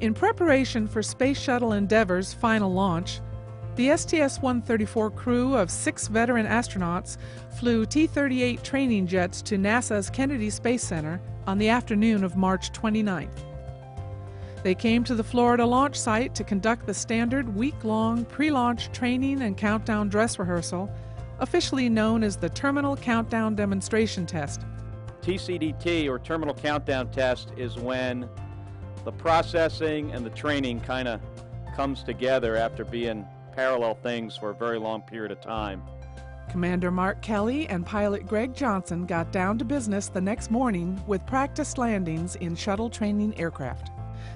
In preparation for Space Shuttle Endeavour's final launch, the STS-134 crew of 6 veteran astronauts flew T-38 training jets to NASA's Kennedy Space Center on the afternoon of March 29th. They came to the Florida launch site to conduct the standard week-long pre-launch training and countdown dress rehearsal, officially known as the Terminal Countdown Demonstration Test. TCDT, or Terminal Countdown Test, is when the processing and the training kind of comes together after being parallel things for a very long period of time. Commander Mark Kelly and pilot Greg Johnson got down to business the next morning with practice landings in shuttle training aircraft.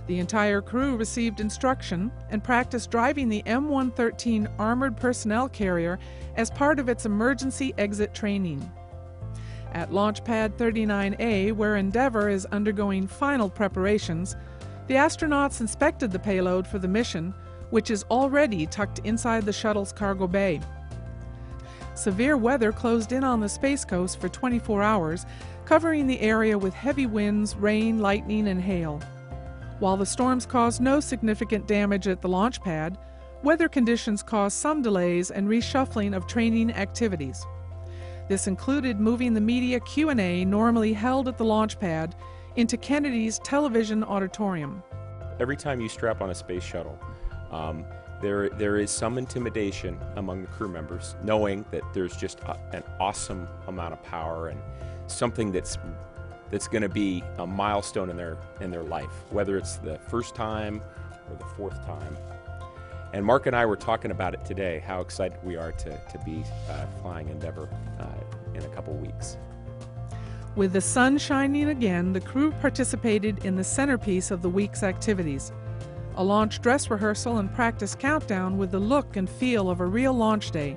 The entire crew received instruction and practiced driving the M113 armored personnel carrier as part of its emergency exit training. At Launch Pad 39A, where Endeavour is undergoing final preparations, the astronauts inspected the payload for the mission, which is already tucked inside the shuttle's cargo bay. Severe weather closed in on the Space Coast for 24 hours, covering the area with heavy winds, rain, lightning, and hail. While the storms caused no significant damage at the launch pad, weather conditions caused some delays and reshuffling of training activities. This included moving the media Q&A normally held at the launch pad into Kennedy's television auditorium. Every time you strap on a space shuttle, there is some intimidation among the crew members, knowing that there's just an awesome amount of power and something that's going to be a milestone in their life, whether it's the first time or the 4th time. And Mark and I were talking about it today, how excited we are to be flying Endeavour in a couple weeks. With the sun shining again, the crew participated in the centerpiece of the week's activities, a launch dress rehearsal and practice countdown with the look and feel of a real launch day.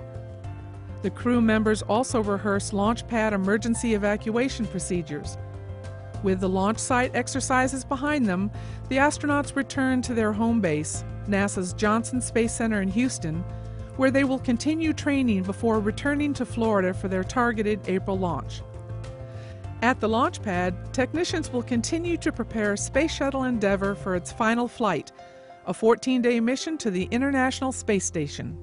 The crew members also rehearsed launch pad emergency evacuation procedures. With the launch site exercises behind them, the astronauts returned to their home base, NASA's Johnson Space Center in Houston, where they will continue training before returning to Florida for their targeted April launch. At the launch pad, technicians will continue to prepare Space Shuttle Endeavour for its final flight, a 14-day mission to the International Space Station.